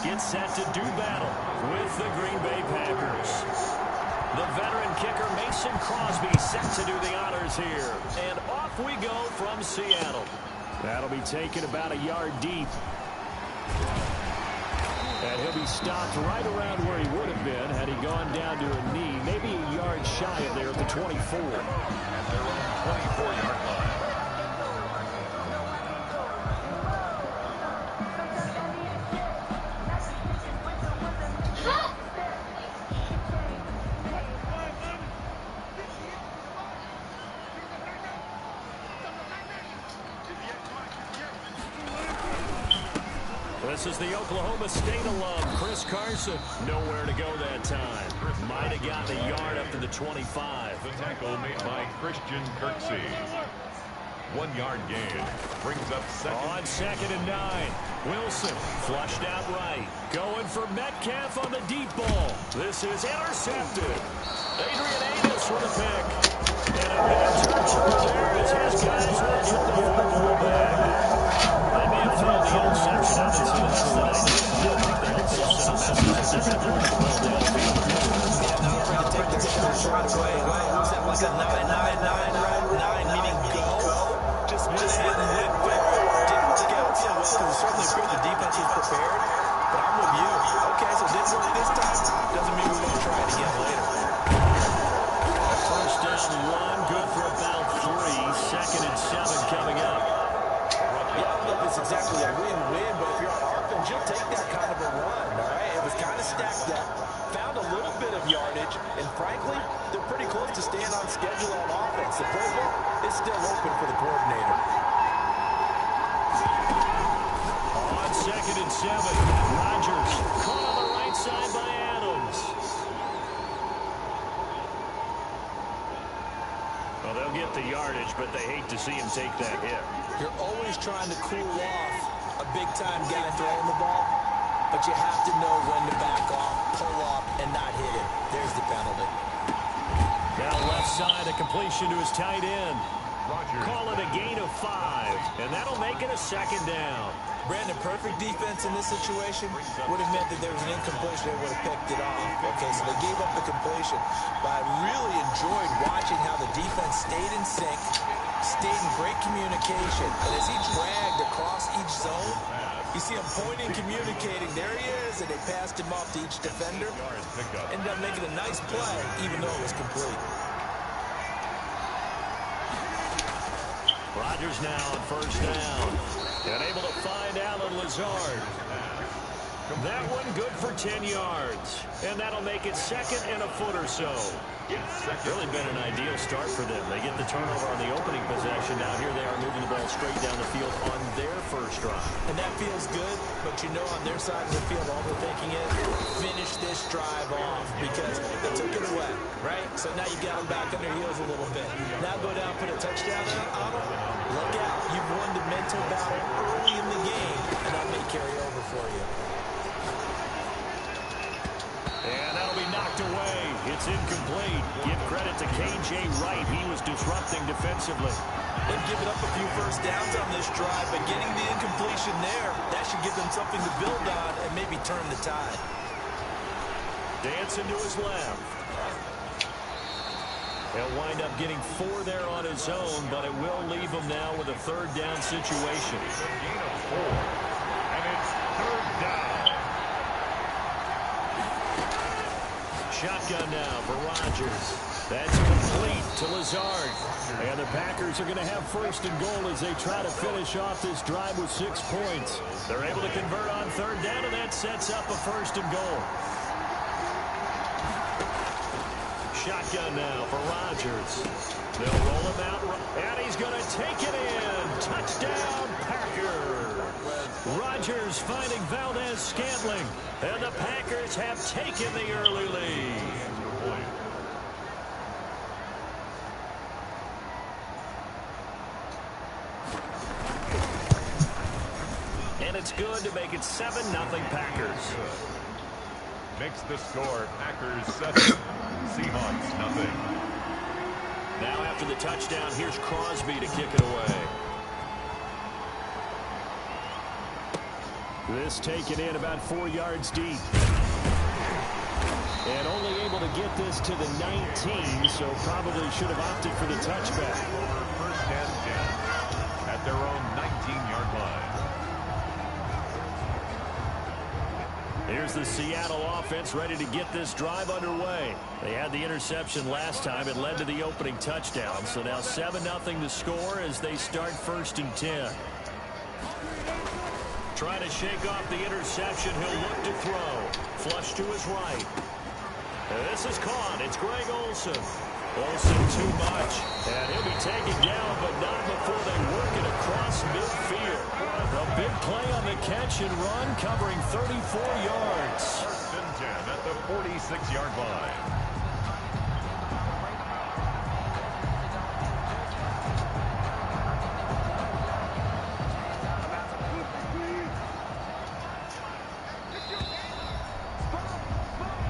gets set to do battle with the Green Bay Packers. The veteran kicker Mason Crosby set to do the honors here. And off we go from Seattle. That'll be taken about a yard deep. And he'll be stopped right around where he would have been had he gone down to a knee, maybe a yard shy of there at the 24. At their own 24-yard line. This is the Oklahoma State alum, Chris Carson. Nowhere to go that time. Might have gotten a yard up to the 25. The tackle made by Christian Kirksey. 1 yard gain. Brings up second. On 2nd and 9. Wilson flushed out right. Going for Metcalf on the deep ball. This is intercepted. Adrian Amos with a pick. And a big turnover there as his guys will get the football back. They may have thrown the interception out into the tonight. Take their shots right away. Who's that? Was that 999? 9 meaning go. Just hit and went for it. Didn't scout so well because it certainly appeared the defense was prepared. But I'm with you. Okay, so didn't work this time. Doesn't mean we won't try it again later. First down 1, good for about 3. 2nd and 7 coming up. Yeah, I don't know if it's exactly a win-win, but if you're on offense, you'll take that kind of a run, all right? It was kind of stacked up, found a little bit of yardage, and frankly, they're pretty close to staying on schedule on offense. The playbook is still open for the coordinator. On 2nd and 7, Rodgers caught on the right side by Adams. Well, they'll get the yardage, but they hate to see him take that hit. You're always trying to cool off a big-time guy throwing the ball, but you have to know when to back off, pull up, and not hit it. There's the penalty. Now left side, a completion to his tight end. Rodgers. Call it a gain of 5, and that'll make it a 2nd down. Brandon, perfect defense in this situation would have meant that there was an incompletion. They would have picked it off. Okay, so they gave up the completion. But I really enjoyed watching how the defense stayed in sync, stayed in great communication. And as he dragged across each zone, you see him pointing, communicating. There he is, and they passed him off to each defender. Ended up making a nice play, even though it was complete. Rodgers now on 1st down. And able to find Allen Lazard. That one good for 10 yards. And that'll make it 2nd and a foot or so. Really been an ideal start for them. They get the turnover on the opening possession. Now here they are moving the ball straight down the field on their first drive. And that feels good, but you know on their side of the field all they're thinking is finish this drive off because they took it away, right? So now you got them back on their heels a little bit. Now go down, put a touchdown on them. Look out. You've won the mental battle early in the game, and that may carry over for you. And that'll be knocked away. It's incomplete. Give credit to K.J. Wright. He was disrupting defensively. They've given up a few first downs on this drive, but getting the incompletion there, that should give them something to build on and maybe turn the tide. Dancing to his left. He'll wind up getting 4 there on his own, but it will leave him now with a 3rd down situation. Gain of 4. And it's 3rd down. Shotgun now for Rodgers. That's complete to Lazard. And the Packers are going to have 1st and goal as they try to finish off this drive with 6 points. They're able to convert on 3rd down, and that sets up a 1st and goal. Shotgun now for Rodgers. They'll roll him out, and he's going to take it in. Touchdown, Packers. Rodgers finding Valdez-Scantling, and the Packers have taken the early lead. And it's good to make it 7-0 Packers. Makes the score Packers 7, Seahawks nothing. Now after the touchdown, here's Crosby to kick it away. This taken in about 4 yards deep. And only able to get this to the 19, so probably should have opted for the touchback. First and 10 at their own 19-yard line. Here's the Seattle offense ready to get this drive underway. They had the interception last time. It led to the opening touchdown. So now 7-0 to score as they start 1st and 10. Trying to shake off the interception. He'll look to throw. Flush to his right. This is caught. It's Greg Olsen. Olsen too much. And he'll be taken down, but not before they work it across midfield. A big play on the catch and run, covering 34 yards. 1st and 10 at the 46-yard line.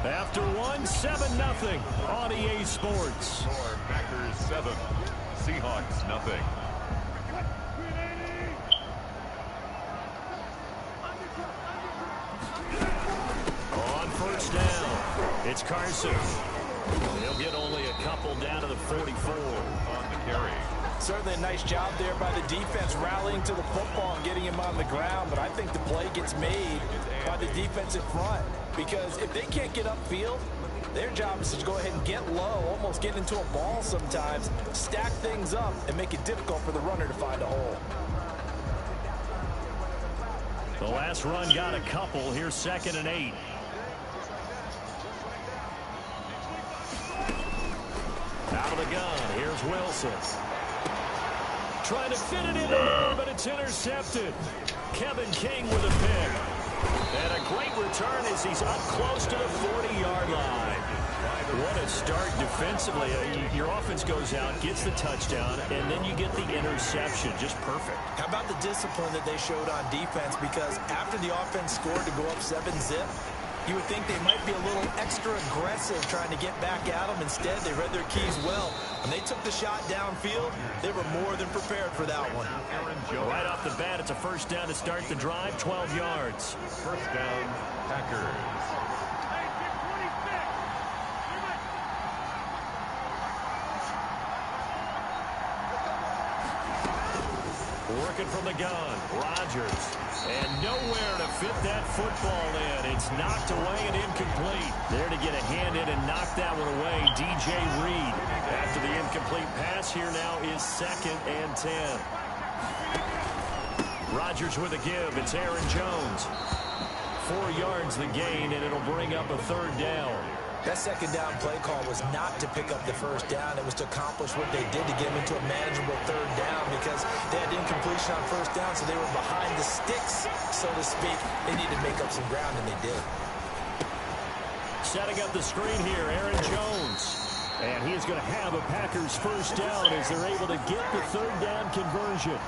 After one, 7-0 on EA Sports. Score Packers 7, Seahawks nothing. On 1st down, it's Carson. He'll get only a couple down to the 44. On the carry. Certainly a nice job there by the defense rallying to the football and getting him on the ground, but I think the play gets made by the defensive front, because if they can't get upfield, their job is to go ahead and get low, almost get into a ball sometimes, stack things up, and make it difficult for the runner to find a hole. The last run got a couple. Here's 2nd and 8. Out of the gun, here's Wilson. Trying to fit it in there, but it's intercepted. Kevin King with a pick. And a great return as he's up close to the 40-yard line. What a start defensively. Your offense goes out, gets the touchdown, and then you get the interception. Just perfect. How about the discipline that they showed on defense? Because after the offense scored to go up 7-zip, you would think they might be a little extra aggressive trying to get back at them. Instead, they read their keys well. When they took the shot downfield, they were more than prepared for that one. Right off the bat, it's a 1st down to start the drive, 12 yards. 1st down, Packers. Working from the gun, Rodgers. And nowhere to fit that football in. It's knocked away and incomplete. There to get a hand in and knock that one away, DJ Reed. After the incomplete pass, here now is 2nd and 10. Rodgers with a give. It's Aaron Jones. 4 yards the gain, and it'll bring up a 3rd down. That 2nd down play call was not to pick up the 1st down. It was to accomplish what they did to get them into a manageable 3rd down, because they had incompletion on 1st down, so they were behind the sticks, so to speak. They needed to make up some ground, and they did. Setting up the screen here, Aaron Jones. And he's going to have a Packers 1st down as they're able to get the 3rd down conversion.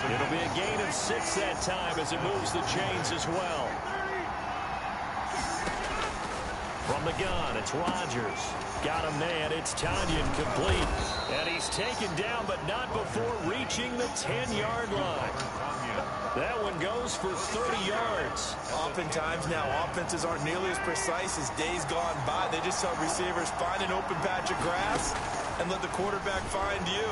It'll be a gain of 6 that time as it moves the chains as well. From the gun, it's Rodgers. Got him man. It's Tanyan complete. And he's taken down, but not before reaching the 10-yard line. That one goes for 30 yards. Oftentimes now, offenses aren't nearly as precise as days gone by. They just tell receivers, find an open patch of grass and let the quarterback find you.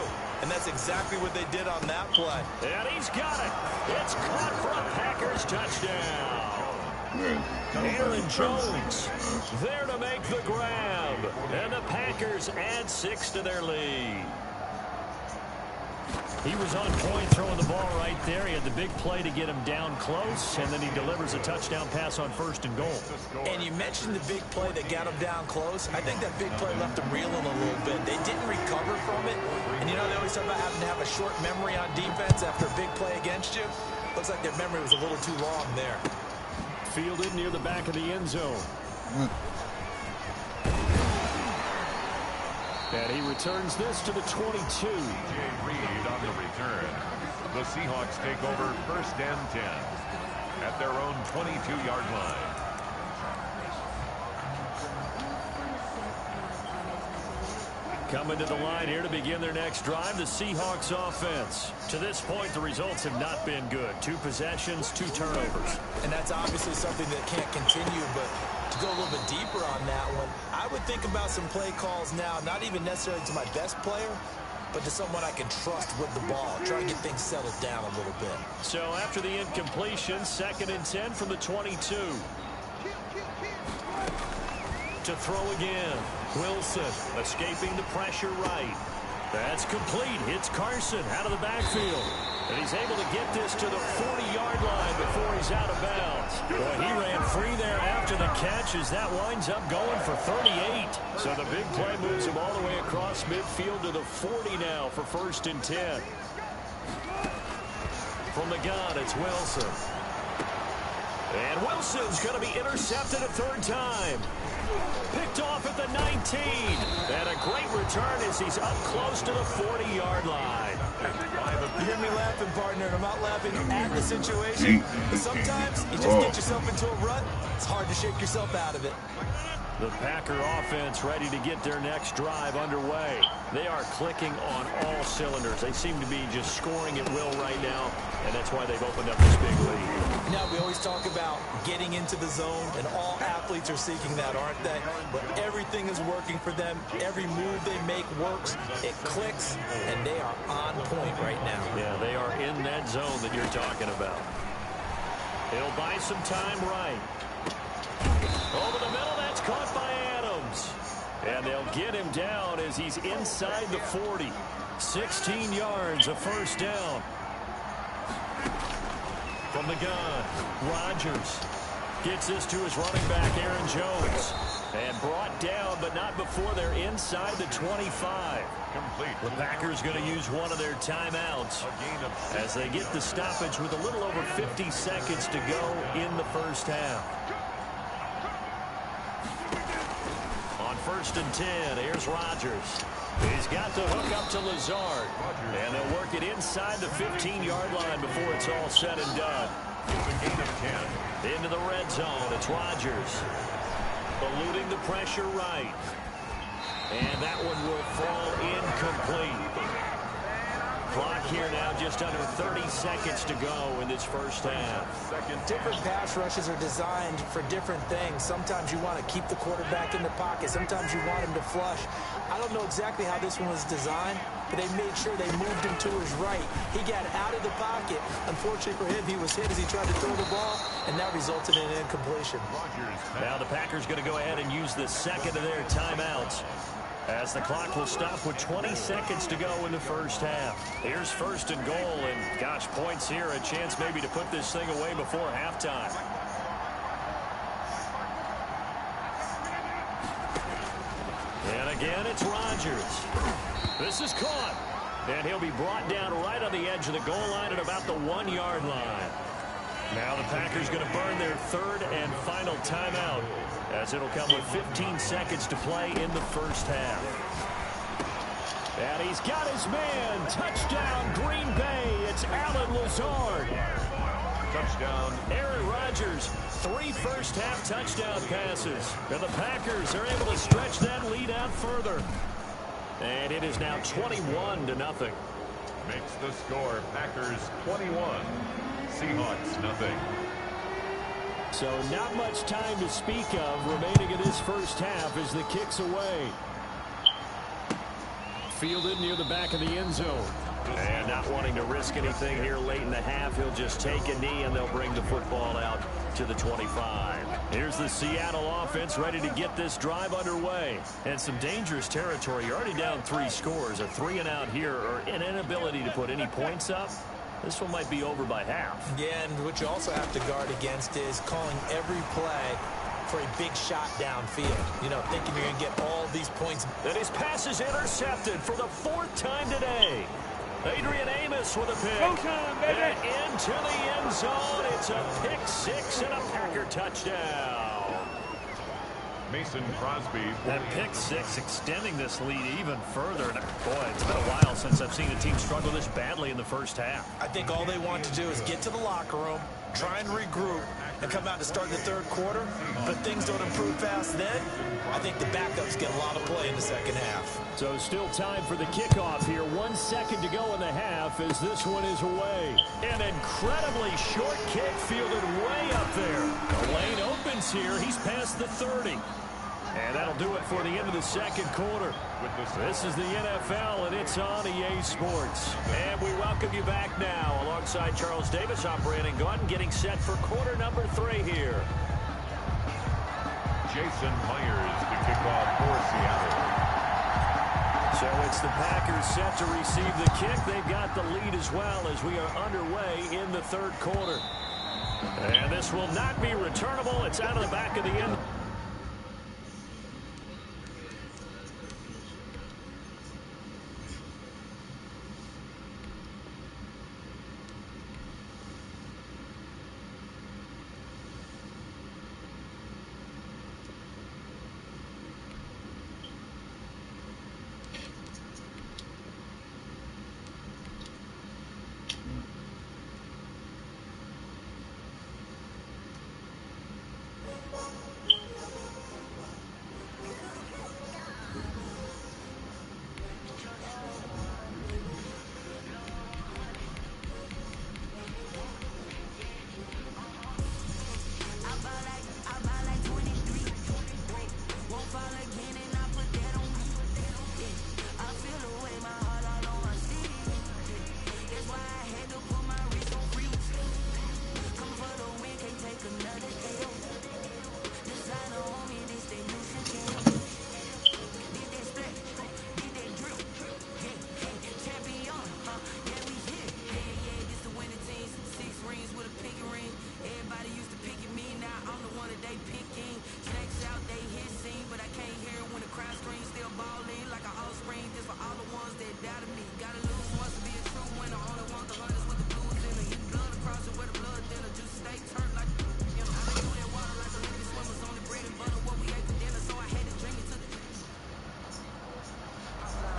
And that's exactly what they did on that play. And he's got it. It's caught for a Packers touchdown. Aaron Jones there to make the grab. And the Packers add 6 to their lead. He was on point throwing the ball right there. He had the big play to get him down close, and then he delivers a touchdown pass on 1st and goal. And you mentioned the big play that got him down close. I think that big play left him reeling a little bit. They didn't recover from it. And you know, they always talk about having to have a short memory on defense after a big play against you. Looks like their memory was a little too long there. Fielded near the back of the end zone. And he returns this to the 22. Jay Reed on the return. The Seahawks take over 1st and 10 at their own 22-yard line. Coming to the line here to begin their next drive, the Seahawks offense. To this point, the results have not been good. 2 possessions, 2 turnovers. And that's obviously something that can't continue, but to go a little bit deeper on that one, I would think about some play calls now, not even necessarily to my best player, but to someone I can trust with the ball. Try to get things settled down a little bit. So after the incompletion, 2nd and 10 from the 22. To throw again. Wilson escaping the pressure right. That's complete. Hits Carson out of the backfield. And he's able to get this to the 40-yard line before he's out of bounds. Boy, he ran free there after the catch as that winds up going for 38. So the big play moves him all the way across midfield to the 40 now for 1st and 10. From the gun, it's Wilson. And Wilson's going to be intercepted a 3rd time. Picked off at the 19. And a great return as he's up close to the 40-yard line. You hear me laughing, partner, and I'm not laughing at the situation. But sometimes you just get yourself into a rut. It's hard to shake yourself out of it. The Packer offense ready to get their next drive underway. They are clicking on all cylinders. They seem to be just scoring at will right now, and that's why they've opened up this big lead. Now, we always talk about getting into the zone, and all athletes are seeking that, aren't they? But everything is working for them. Every move they make works. It clicks, and they are on point right now. Yeah, they are in that zone that you're talking about. He'll buy some time right. Over the middle, that's caught by Adams. And they'll get him down as he's inside the 40. 16 yards, a 1st down. From the gun, Rodgers gets this to his running back, Aaron Jones. And brought down, but not before they're inside the 25. Complete. The Packers going to use one of their timeouts as they get the stoppage with a little over 50 seconds to go in the 1st half. On 1st and 10, here's Rodgers. He's got the hook up to Lazard. And they'll work it inside the 15-yard line before it's all said and done. Gain of 10. Into the red zone, it's Rodgers. Eluding the pressure right. And that one will fall incomplete. Clock here now just under 30 seconds to go in this 1st half. Different pass rushes are designed for different things. Sometimes you want to keep the quarterback in the pocket. Sometimes you want him to flush. I don't know exactly how this one was designed, but they made sure they moved him to his right. He got out of the pocket. Unfortunately for him, he was hit as he tried to throw the ball, and that resulted in an incompletion. Now the Packers going to go ahead and use the 2nd of their timeouts, as the clock will stop with 20 seconds to go in the 1st half. Here's 1st and goal, and gosh, points here, a chance maybe to put this thing away before halftime. And again, it's Rodgers. This is caught, and he'll be brought down right on the edge of the goal line at about the 1-yard line. Now the Packers going to burn their 3rd and final timeout, as it'll come with 15 seconds to play in the 1st half. And he's got his man. Touchdown, Green Bay. It's Allen Lazard. Touchdown. Aaron Rodgers, 3 first-half touchdown passes. And the Packers are able to stretch that lead out further. And it is now 21-0. Makes the score Packers 21. Seahawks nothing. So not much time to speak of remaining in this 1st half as the kick's away. Fielded near the back of the end zone. And not wanting to risk anything here late in the half, he'll just take a knee and they'll bring the football out to the 25. Here's the Seattle offense ready to get this drive underway. And some dangerous territory. You're already down 3 scores. A 3-and-out here, or an inability to put any points up. This one might be over by half. Yeah, and what you also have to guard against is calling every play for a big shot downfield. You know, thinking you're going to get all these points. And his pass is intercepted for the 4th time today. Adrian Amos with a pick. And into the end zone. It's a pick-6 and a Packer touchdown. Mason Crosby. That pick-6 extending this lead even further. And boy, it's been a while since I've seen a team struggle this badly in the 1st half. I think all they want to do is get to the locker room, try and regroup, and come out to start the third quarter, but things don't improve fast then, I think the backups get a lot of play in the second half. So still time for the kickoff here. 1 second to go in the half as this one is away. An incredibly short kick fielded way up there. The lane opens here. He's past the 30. And that'll do it for the end of the second quarter. This is the NFL, and it's on EA Sports. And we welcome you back now alongside Charles Davis. I'm Brandon Gaudin getting set for quarter number 3 here. Jason Myers to kick off for Seattle. So it's the Packers set to receive the kick. They've got the lead as well as we are underway in the third quarter. And this will not be returnable. It's out of the back of the end.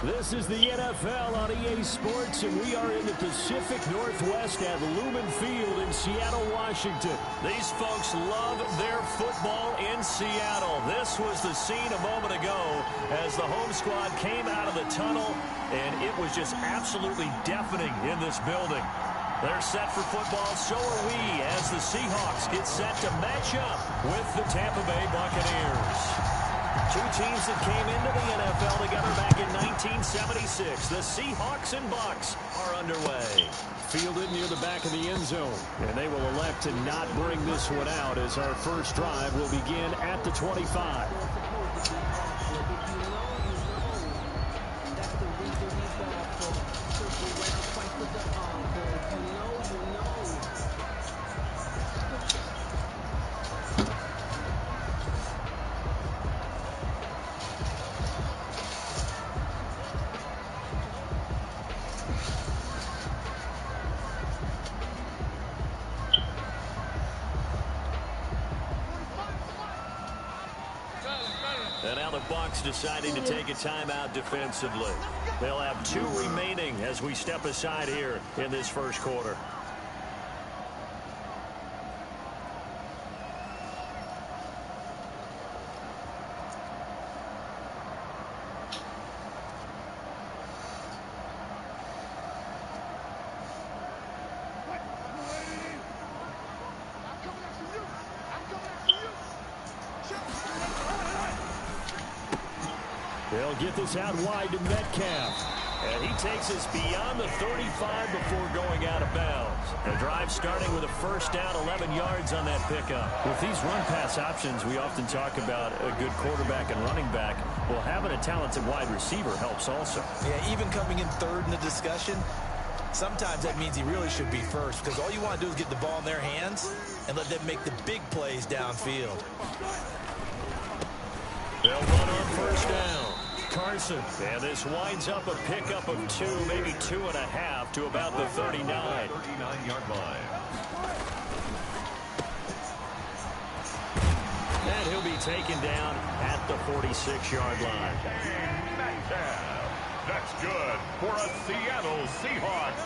This is the NFL on EA Sports, and we are in the Pacific Northwest at Lumen Field in Seattle, Washington. These folks love their football in Seattle. This was the scene a moment ago as the home squad came out of the tunnel, and it was just absolutely deafening in this building. They're set for football, so are we, as the Seahawks get set to match up with the Tampa Bay Buccaneers. Two teams that came into the NFL together back in 1976. The Seahawks and Bucs are underway. Fielded near the back of the end zone. And they will elect to not bring this one out as our first drive will begin at the 25. And now the Bucs deciding to take a timeout defensively. They'll have 2 remaining as we step aside here in this first quarter. They'll get this out wide to Metcalf. And he takes us beyond the 35 before going out of bounds. The drive starting with a first down, 11 yards on that pickup. With these run-pass options, we often talk about a good quarterback and running back. Well, having a talented wide receiver helps also. Yeah, even coming in third in the discussion, sometimes that means he really should be first, because all you want to do is get the ball in their hands and let them make the big plays downfield. They'll run on first down. Carson, and this winds up a pickup of 2, maybe 2.5 to about the 39. 39-yard line. And he'll be taken down at the 46-yard line. That's good for a Seattle Seahawks.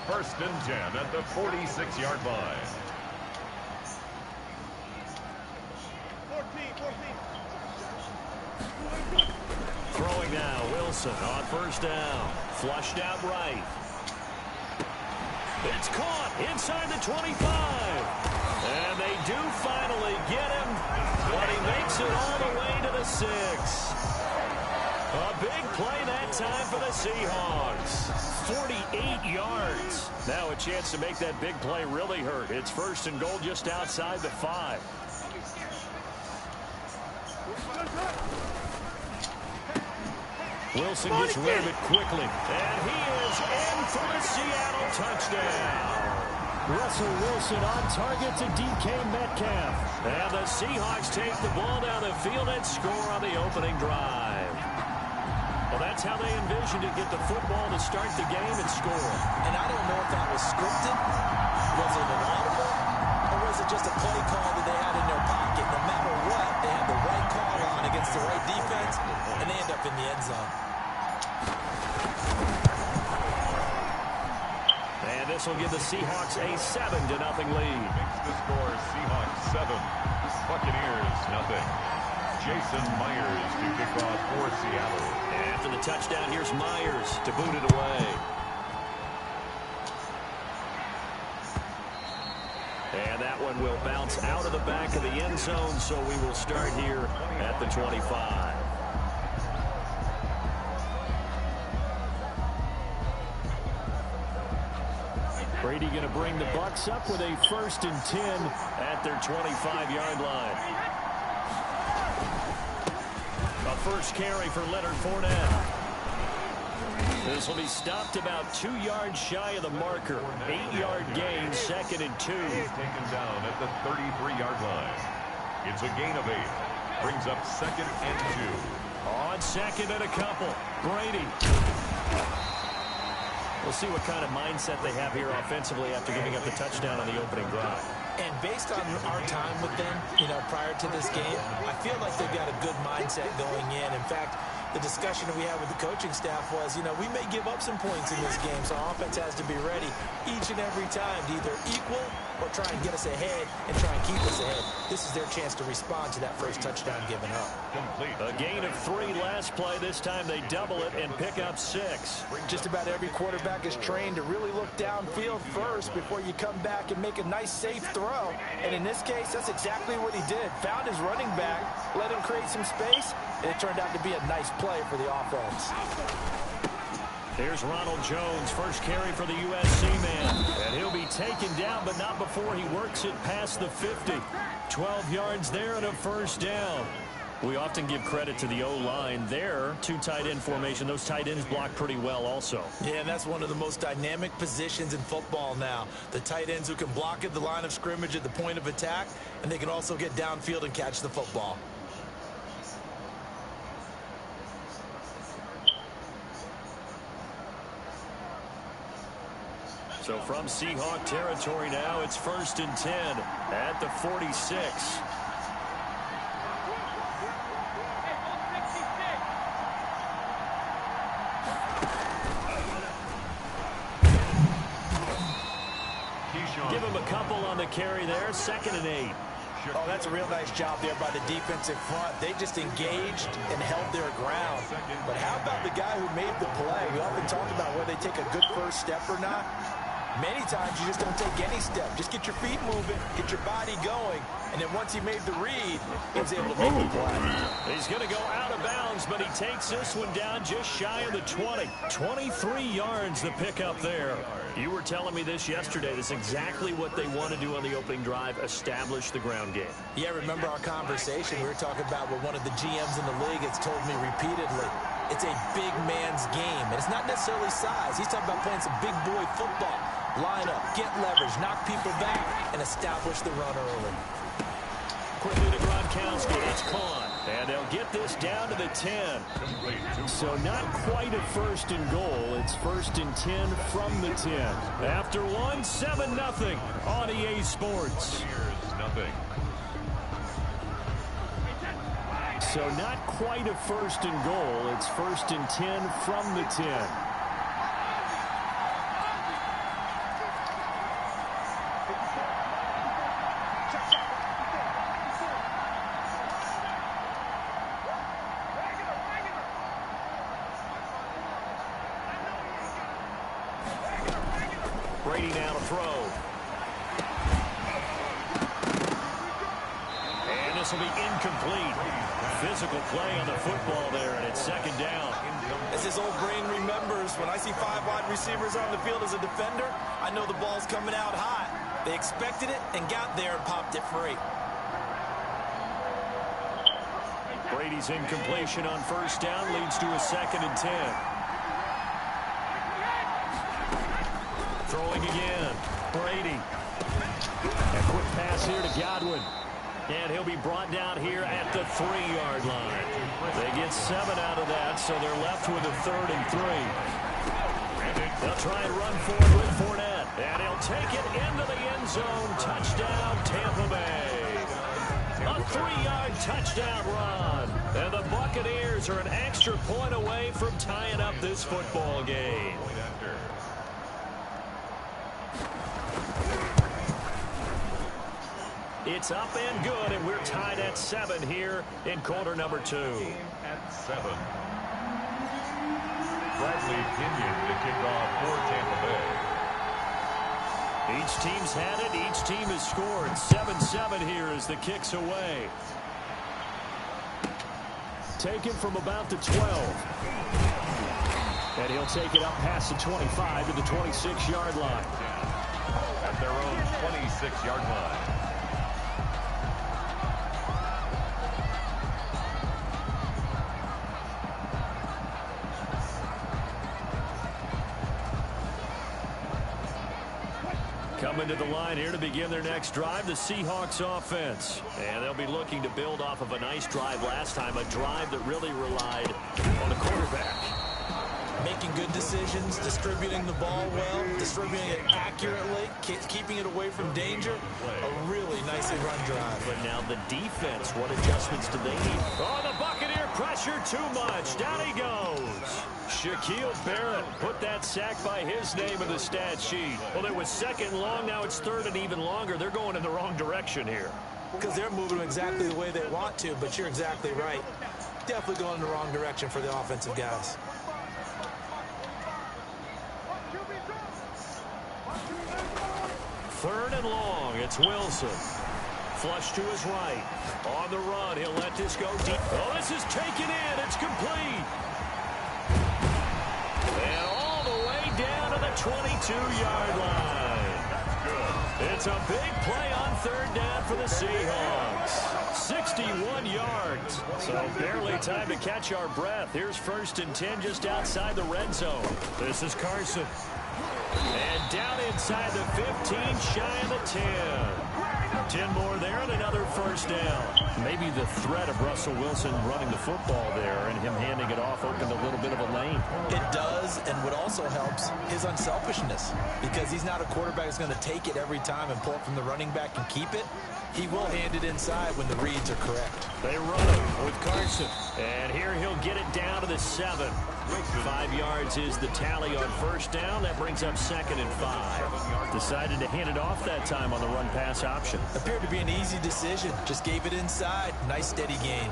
First and 10 at the 46-yard line. Throwing now, Wilson on first down. Flushed out right. It's caught inside the 25. And they do finally get him, but he makes it all the way to the 6. A big play that time for the Seahawks. 48 yards. Now a chance to make that big play really hurt. It's first and goal just outside the 5. Wilson gets rid of it quickly. And he is in for the Seattle touchdown. Russell Wilson on target to DK Metcalf. And the Seahawks take the ball down the field and score on the opening drive. Well, that's how they envisioned to get the football to start the game and score. And I don't know if that was scripted, was it an audible, or was it just a play call that they had in their pocket? No matter what, they had the right call on against the right defense, and they end up in the end zone. And this will give the Seahawks a 7-0 lead. Makes the score Seahawks 7, Buccaneers 0. Jason Myers to kick off for Seattle. After the touchdown, here's Myers to boot it away. And that one will bounce out of the back of the end zone, so we will start here at the 25. Brady going to bring the Bucs up with a 1st and 10 at their 25-yard line. A first carry for Leonard Fournette. This will be stopped about 2 yards shy of the marker. 8-yard gain, 2nd and 2. Taken down at the 33-yard line. It's a gain of 8. Brings up 2nd and 2. On 2nd and a couple. Brady. We'll see what kind of mindset they have here offensively after giving up the touchdown on the opening drive. And based on our time with them, prior to this game, I feel like they've got a good mindset going in. In fact, the discussion that we had with the coaching staff was, we may give up some points in this game, so our offense has to be ready each and every time to either equal or try and get us ahead and try and keep us ahead. This is their chance to respond to that first touchdown given up. Complete. A gain of 3 last play. This time they double it and pick up 6. Just about every quarterback is trained to really look downfield first before you come back and make a nice, safe throw. And in this case, that's exactly what he did. Found his running back, let him create some space, and it turned out to be a nice play for the offense. Here's Ronald Jones, first carry for the USC man. And he'll be taken down, but not before he works it past the 50. 12 yards there and a first down. We often give credit to the O-line there. 2 tight end formation. Those tight ends block pretty well also. Yeah, and that's one of the most dynamic positions in football now. The tight ends who can block at the line of scrimmage at the point of attack, and they can also get downfield and catch the football. So from Seahawk territory now, it's 1st and 10 at the 46. Give him a couple on the carry there. 2nd and 8. Oh, that's a real nice job there by the defensive front. They just engaged and held their ground. But how about the guy who made the play? We often talk about whether they take a good first step or not. Many times you just don't take any step. Just get your feet moving, get your body going, and then once he made the read, he was able to make the play. He's going to go out of bounds, but he takes this one down just shy of the 20. 23 yards the pickup there. You were telling me this yesterday. This is exactly what they want to do on the opening drive, establish the ground game. Yeah, remember our conversation. We were talking about what one of the GMs in the league has told me repeatedly. It's a big man's game, and it's not necessarily size. He's talking about playing some big boy football. Line up, get leverage, knock people back, and establish the run early. Quickly to Gronkowski. That's caught. And they'll get this down to the 10. So not quite a 1st and goal. It's 1st and 10 from the 10. After one, 7-0 on EA Sports. So not quite a 1st and goal. It's 1st and 10 from the 10. throw. And this will be incomplete. Physical play on the football there, and it's second down. As his old brain remembers, when I see 5 wide receivers on the field as a defender, I know the ball's coming out hot. They expected it and got there and popped it free. Brady's incompletion on first down leads to a 2nd and 10. Throwing again. Brady. A quick pass here to Godwin. And he'll be brought down here at the 3-yard line. They get 7 out of that, so they're left with a 3rd and 3. They'll try and run forward with Fournette. And he'll take it into the end zone. Touchdown, Tampa Bay. A 3-yard touchdown run. And the Buccaneers are an extra point away from tying up this football game. It's up and good, and we're tied at 7 here in quarter number 2. At 7. Bradley Pinion to kick off for Tampa Bay. Each team's had it. Each team has scored. 7-7 here as the kick's away. Taken from about the 12. And he'll take it up past the 25 to the 26-yard line. At their own 26-yard line. Coming to the line here to begin their next drive, the Seahawks offense. And they'll be looking to build off of a nice drive last time, a drive that really relied on the quarterback. Making good decisions, distributing the ball well, distributing it accurately, keeping it away from danger. A really nicely run drive. But now the defense, what adjustments do they need? Oh, the Buccaneer pressure too much. Down he goes. Shaquille Barrett put that sack by his name in the stat sheet. Well, it was 2nd and long. Now it's 3rd and even longer. They're going in the wrong direction here. Because they're moving exactly the way they want to, but you're exactly right. Definitely going in the wrong direction for the offensive guys. Third and long. It's Wilson. Flush to his right. On the run. He'll let this go deep. Oh, this is taken in. It's complete. And all the way down to the 22-yard line. It's a big play on 3rd down for the Seahawks. 61 yards. So barely time to catch our breath. Here's 1st and 10 just outside the red zone. This is Carson. And down inside the 15, shy of the 10. 10 more there and another 1st down. Maybe the threat of Russell Wilson running the football there and him handing it off opened a little bit of a lane. It does, and what also helps, his unselfishness. Because he's not a quarterback that's going to take it every time and pull it from the running back and keep it. He will hand it inside when the reads are correct. They run it with Carson. And here he'll get it down to the 7. 5 yards is the tally on 1st down. That brings up 2nd and 5. Decided to hand it off that time on the run-pass option. Appeared to be an easy decision. Just gave it inside. Nice steady gain.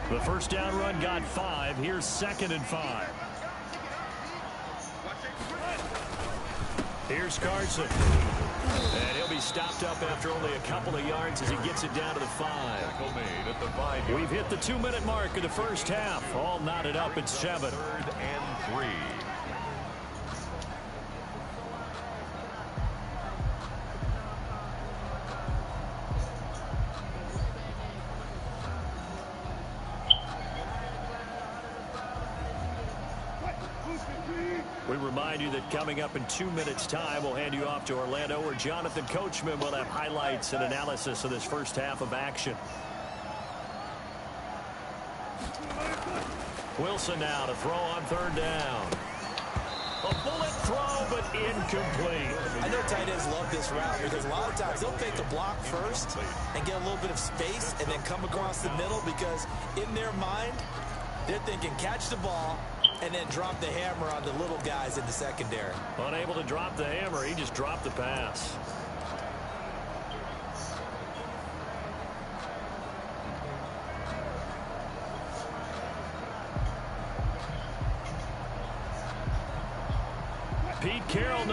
The 1st down run got 5. Here's 2nd and 5. Here's Carson. And he'll be stopped up after only a couple of yards as he gets it down to the 5. We've hit the 2-minute mark of the first half. All knotted up at 7. 3rd and 3. We remind you that coming up in 2 minutes' time, we'll hand you off to Orlando, where Jonathan Coachman will have highlights and analysis of this first half of action. Wilson now to throw on 3rd down. A bullet throw, but incomplete. I know tight ends love this route because a lot of times they'll fake a block first and get a little bit of space and then come across the middle because in their mind, they're thinking catch the ball and then drop the hammer on the little guys in the secondary. Unable to drop the hammer, he just dropped the pass.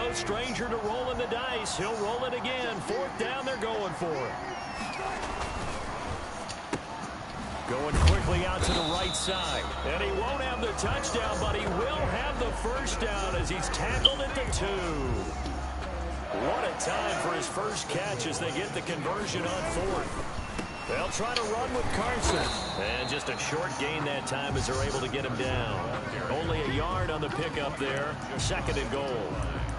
no stranger to rolling the dice. He'll roll it again. 4th down, they're going for it. Going quickly out to the right side. And he won't have the touchdown, but he will have the first down as he's tackled at the 2. What a time for his first catch as they get the conversion on 4th. They'll try to run with Carson. And just a short gain that time as they're able to get him down. Only a yard on the pickup there. 2nd and goal.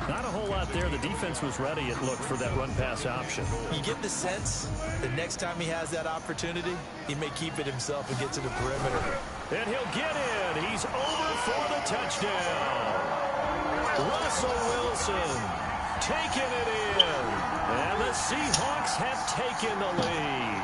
Not a whole lot there. The defense was ready, it looked, for that run-pass option. You get the sense that next time he has that opportunity, he may keep it himself and get to the perimeter. And he'll get in. He's over for the touchdown. Russell Wilson taking it in. And the Seahawks have taken the lead.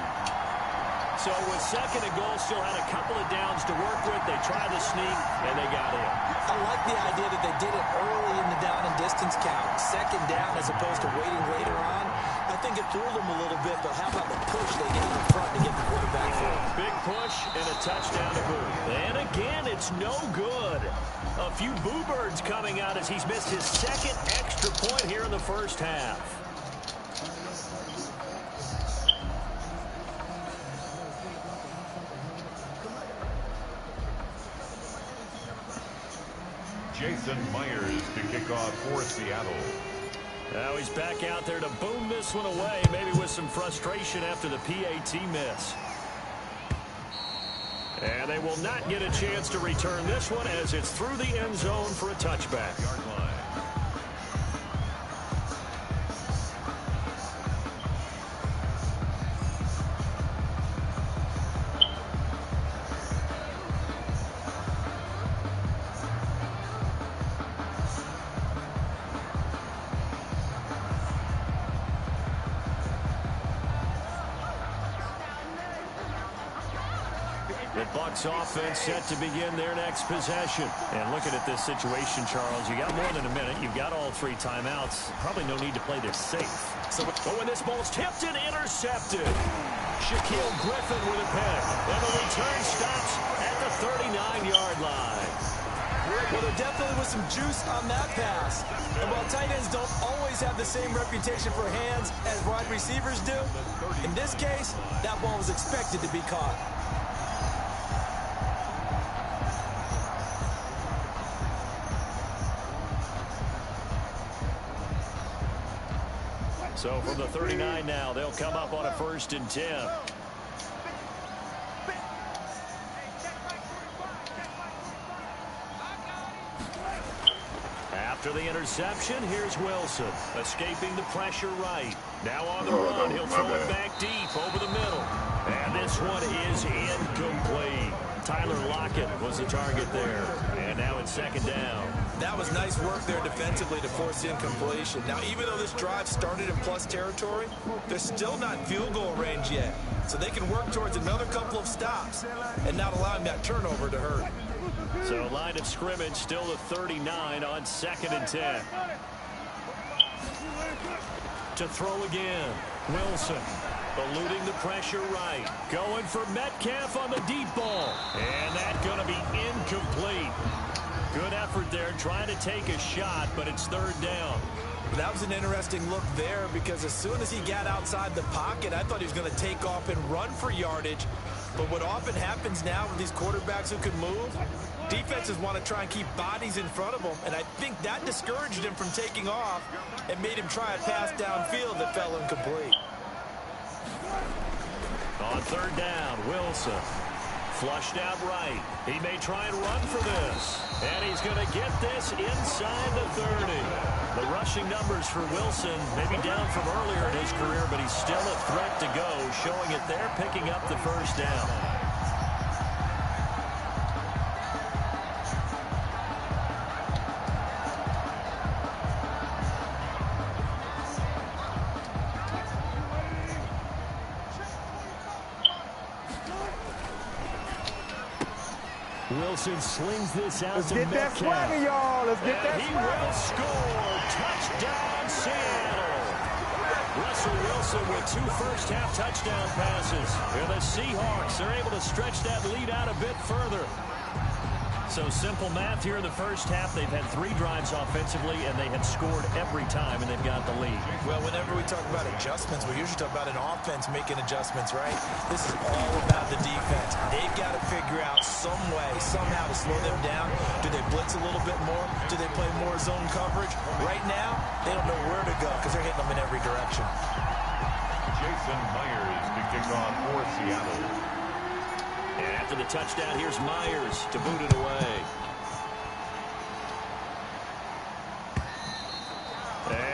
So with 2nd and goal, still had a couple of downs to work with. They tried to sneak, and they got in. I like the idea that they did it early in the down and distance count. 2nd down as opposed to waiting later on. I think it fooled them a little bit, but how about the push they gave in front to get the quarterback through? Big push and a touchdown to boot. And again, it's no good. A few boo birds coming out as he's missed his 2nd extra point here in the first half. Jason Myers to kick off for Seattle. Now he's back out there to boom this one away, maybe with some frustration after the PAT miss. And they will not get a chance to return this one as it's through the end zone for a touchback. The Bucs offense set to begin their next possession. And looking at this situation, Charles, you got more than a minute. You've got all 3 timeouts. Probably no need to play this safe. So when this ball's tipped and intercepted. Shaquille Griffin with a pick. And the return stops at the 39-yard line. Well, there definitely was some juice on that pass. And while tight ends don't always have the same reputation for hands as wide receivers do, in this case, that ball was expected to be caught. So from the 39 now, they'll come up on a 1st and 10. After the interception, here's Wilson, escaping the pressure right. Now on the run, he'll throw it back deep over the middle. And this one is incomplete. Tyler Lockett was the target there. And now it's 2nd down. That was nice work there defensively to force the incompletion. Now, even though this drive started in plus territory, they're still not in field goal range yet. So they can work towards another couple of stops and not allowing that turnover to hurt. So line of scrimmage still the 39 on 2nd and 10. To throw again. Wilson eluding the pressure right. Going for Metcalf on the deep ball. And that's going to be incomplete. Good effort there trying to take a shot, but it's 3rd down. That was an interesting look there because as soon as he got outside the pocket, I thought he was going to take off and run for yardage. But what often happens now with these quarterbacks who can move, defenses want to try and keep bodies in front of them, and I think that discouraged him from taking off and made him try a pass downfield that fell incomplete. On 3rd down, Wilson. Flushed out right. He may try and run for this. And he's going to get this inside the 30. The rushing numbers for Wilson may be down from earlier in his career, but he's still a threat to go, showing it there, picking up the 1st down. Wilson slings this out Let's to get Metcalf. that swagger, y'all. Let's get that He swagger. will score. Touchdown, Seattle. Russell Wilson with 2 first-half touchdown passes. And the Seahawks are able to stretch that lead out a bit further. So simple math here in the first half. They've had 3 drives offensively, and they have scored every time, and they've got the lead. Well, whenever we talk about adjustments, we usually talk about an offense making adjustments, right? This is all about the defense. They've got to figure out some way, somehow to slow them down. Do they blitz a little bit more? Do they play more zone coverage? Right now, they don't know where to go because they're hitting them in every direction. Jason Myers to kick off for Seattle. And after the touchdown, here's Myers to boot it away.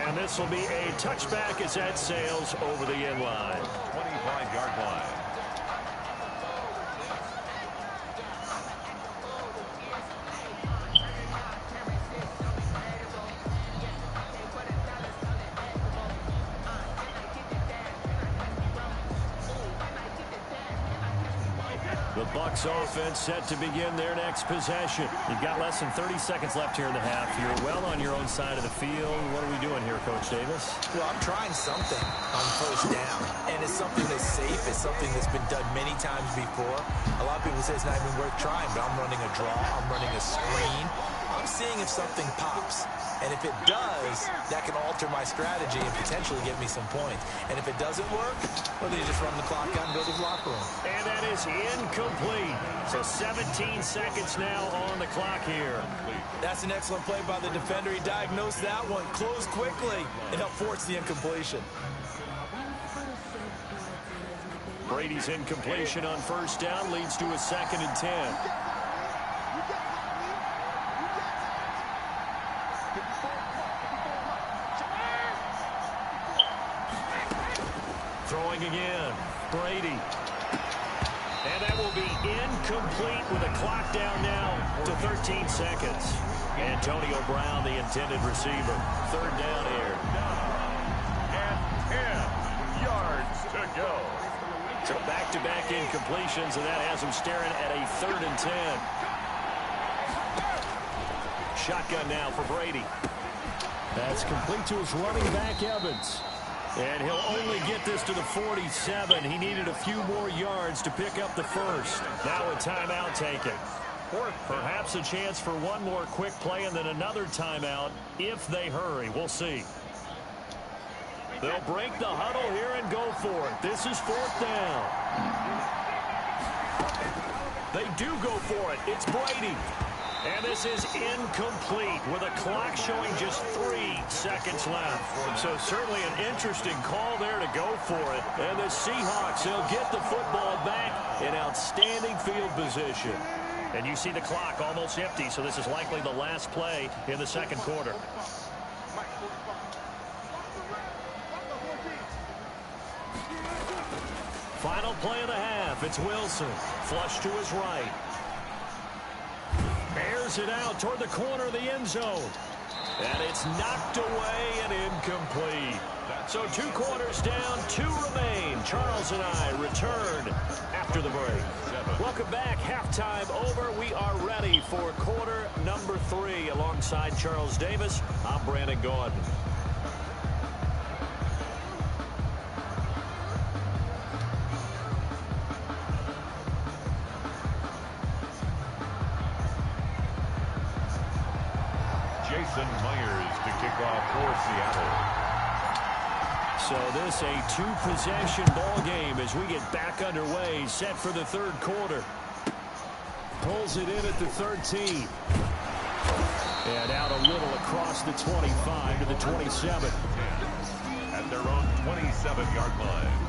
And this will be a touchback as that sails over the end line. 25-yard line. The Bucs offense set to begin their next possession. You've got less than 30 seconds left here in the half. You're well on your own side of the field. What are we doing here, Coach Davis? Well, I'm trying something on first down, and it's something that's safe. It's something that's been done many times before. A lot of people say it's not even worth trying, but I'm running a draw. I'm running a screen. I'm seeing if something pops. And if it does, that can alter my strategy and potentially get me some points. And if it doesn't work, well, then you just run the clock out and go to the locker room. And that is incomplete. So 17 seconds now on the clock here. That's an excellent play by the defender. He diagnosed that one, closed quickly, and helped force the incompletion. Brady's incompletion on first down leads to a 2nd and 10. Throwing again, Brady. And that will be incomplete with a clock down now to 13 seconds. Antonio Brown, the intended receiver. 3rd down here. And 10 yards to go. So back-to-back incompletions, and that has him staring at a 3rd and 10. Shotgun now for Brady. That's complete to his running back, Evans. And he'll only get this to the 47. He needed a few more yards to pick up the first. Now a timeout taken. Or perhaps a chance for one more quick play and then another timeout if they hurry. We'll see. They'll break the huddle here and go for it. This is 4th down. They do go for it. It's Brady. And this is incomplete with a clock showing just 3 seconds left. So certainly an interesting call there to go for it. And the Seahawks, they'll get the football back in outstanding field position. And you see the clock almost empty, so this is likely the last play in the 2nd quarter. Final play of the half. It's Wilson. Flush to his right. Airs it out toward the corner of the end zone. And it's knocked away and incomplete. So 2 quarters down, 2 remain. Charles and I return after the break. Welcome back. Halftime over. We are ready for quarter number 3. Alongside Charles Davis, I'm Brandon Gaudin. Jason Myers to kick off for Seattle. So this a 2-possession ball game as we get back underway, set for the 3rd quarter. Pulls it in at the 13. And out a little across the 25 to the 27. At their own 27-yard line.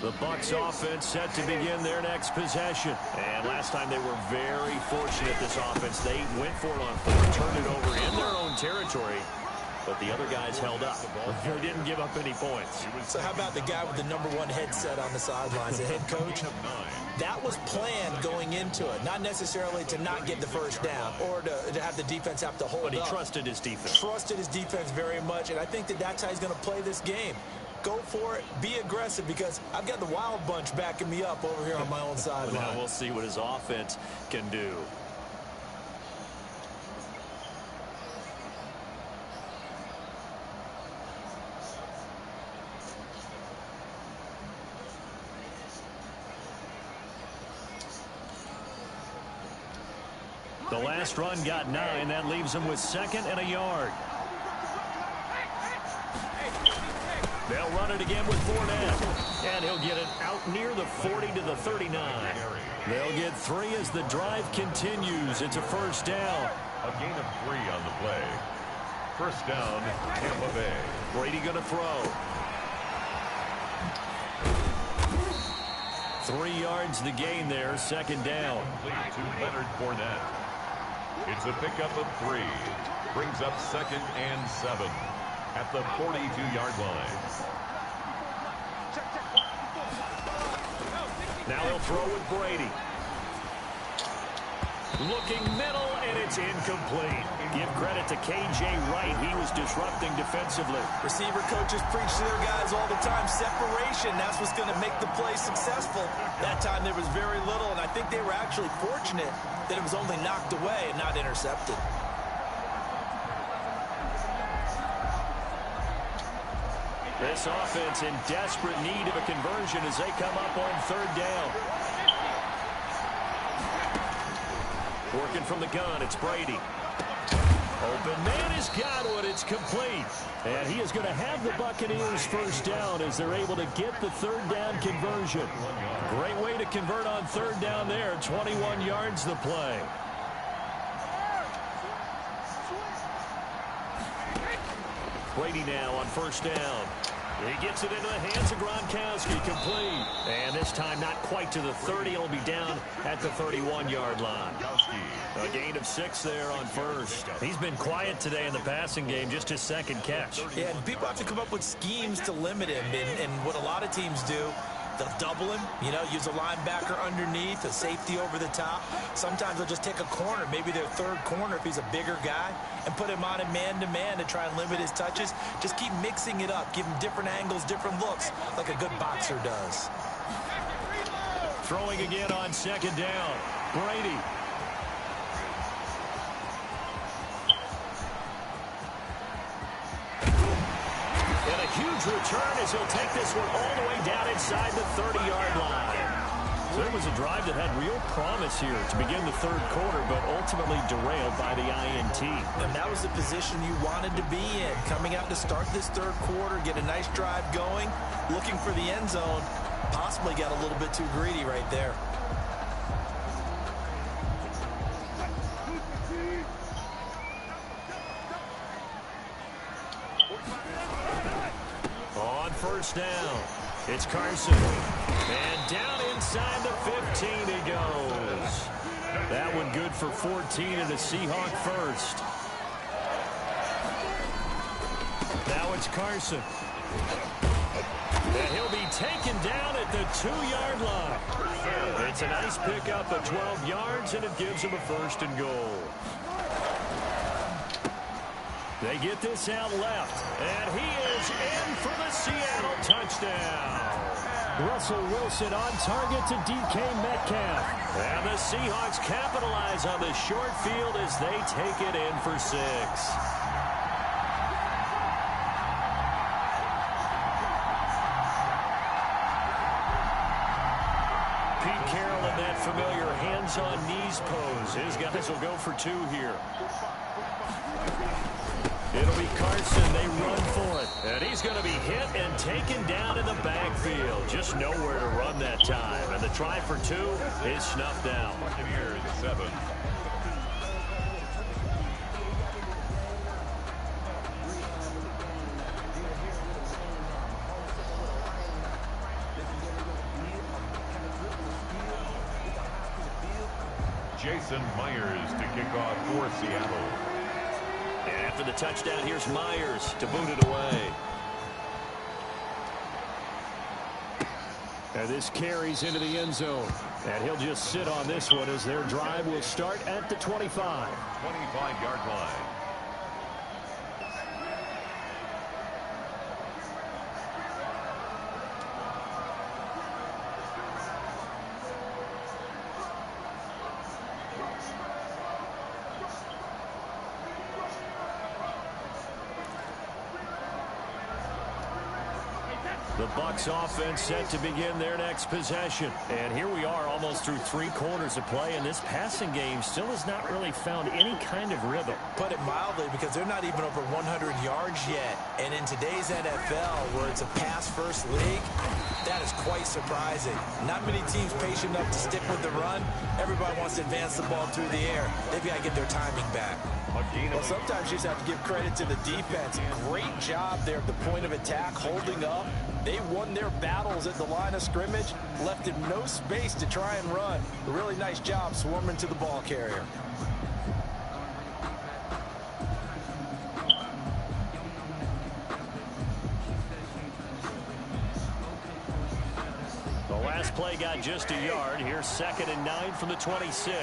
The Bucs offense set to begin their next possession. And last time they were very fortunate, this offense. They went for it on 4th, turned it over in their own territory. but the other guys held up. They didn't give up any points. So how about the guy with the #1 headset on the sidelines, the head coach? That was planned going into it, not necessarily to not get the first down or to have the defense have to hold up. But he trusted his defense. Trusted his defense very much, and I think that's how he's going to play this game. Go for it, be aggressive, because I've got the Wild Bunch backing me up over here on my own sideline. Now we'll see what his offense can do. The last run got 9. That leaves him with 2nd and a yard. They'll run it again with Fournette. And he'll get it out near the 40 to the 39. They'll get 3 as the drive continues. It's a first down. A gain of 3 on the play. First down, Tampa Bay. Brady going to throw. 3 yards the gain there. Second down. Complete to Leonard Fournette. It's a pickup of 3. Brings up 2nd and 7 at the 42-yard line. Now he'll throw with Brady. Looking middle, and it's incomplete. Give credit to K.J. Wright. He was disrupting defensively. Receiver coaches preach to their guys all the time. Separation, that's what's going to make the play successful. That time there was very little, and I think they were actually fortunate that it was only knocked away and not intercepted. This offense in desperate need of a conversion as they come up on 3rd down. Working from the gun, it's Brady. Open man has got one. It's complete. And he is going to have the Buccaneers first down as they're able to get the 3rd down conversion. Great way to convert on 3rd down there. 21 yards the play. Brady now on first down. He gets it into the hands of Gronkowski, complete. And this time not quite to the 30. It'll be down at the 31-yard line. A gain of 6 there on first. He's been quiet today in the passing game, just his 2nd catch. Yeah, and people have to come up with schemes to limit him. And what a lot of teams do, they'll double him, use a linebacker underneath, a safety over the top. Sometimes they'll just take a corner, maybe their 3rd corner if he's a bigger guy, and put him on a man-to-man to try and limit his touches. Just keep mixing it up, give him different angles, different looks, like a good boxer does. Throwing again on 2nd down. Brady. And a huge return as he'll take this one all the way down inside the 30-yard line. So it was a drive that had real promise here to begin the 3rd quarter, but ultimately derailed by the INT. And that was the position you wanted to be in. Coming out to start this 3rd quarter, get a nice drive going, looking for the end zone. Possibly got a little bit too greedy right there. On first down, it's Carson. And down inside the 15 he goes. That one good for 14 and a Seahawk first. Now it's Carson. And he'll be taken down at the 2-yard line. It's a nice pickup of 12 yards, and it gives him a 1st and goal. They get this out left, and he is in for the Seattle touchdown. Russell Wilson on target to DK Metcalf. And the Seahawks capitalize on the short field as they take it in for 6. Pete Carroll in that familiar hands-on-knees pose. His guys will go for 2 here. It'll be Carson. They run for it. And he's going to be hit and taken down in the backfield. Just nowhere to run that time. And the try for 2 is snuffed out. Buccaneers 7. Jason Myers to kick off for Seattle. And after the touchdown, here's Myers to boot it away. And this carries into the end zone. And he'll just sit on this one as their drive will start at the 25. 25-yard line. The Bucs offense set to begin their next possession. And here we are almost through 3 quarters of play, and this passing game still has not really found any kind of rhythm. Put it mildly, because they're not even over 100 yards yet. And in today's NFL, where it's a pass-first league, that is quite surprising. Not many teams patient enough to stick with the run. Everybody wants to advance the ball through the air. They've got to get their timing back. Well, sometimes you just have to give credit to the defense. Great job there at the point of attack, holding up. They won their battles at the line of scrimmage, left him no space to try and run. A really nice job swarming to the ball carrier. The last play got just a yard. Here's 2nd and 9 from the 26.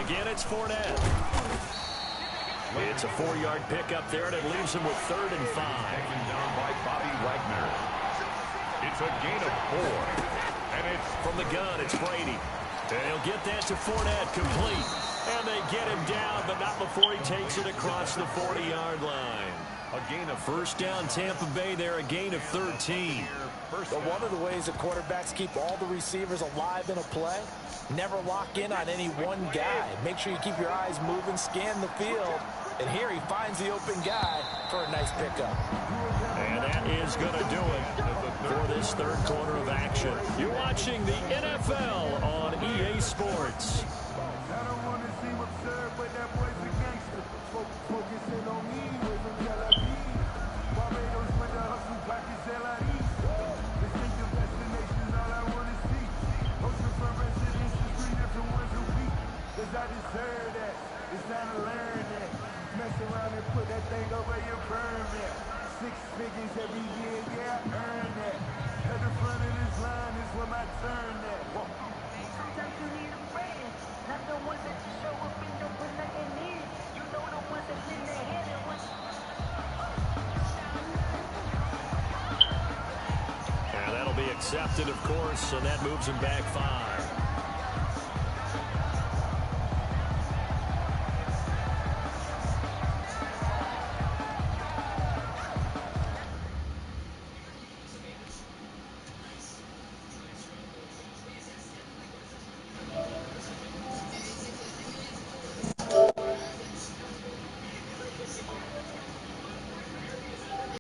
Again, it's Fournette. It's a 4-yard pickup there, and it leaves him with 3rd and 5. Taken down by Bobby Wagner. It's a gain of 4. And it's from the gun. It's Brady. And he'll get that to Fournette, complete. And they get him down, but not before he takes it across the 40-yard line. A gain of 1st down, Tampa Bay there, a gain of 13. But one of the ways that quarterbacks keep all the receivers alive in a play, never lock in on any one guy. Make sure you keep your eyes moving, scan the field. And here he finds the open guy for a nice pickup. And that is going to do it for this 3rd quarter of action. You're watching the NFL on EA Sports. I deserve that. It's time to learn that. Mess around and put that thing over your permit. 6 figures every year, yeah, I earn that. At the front of this line is where my turn at. Sometimes you need a friend, not the ones that just show up and don't put nothing in. You know the ones that in their head and ones. And that'll be accepted, of course, and that moves him back 5.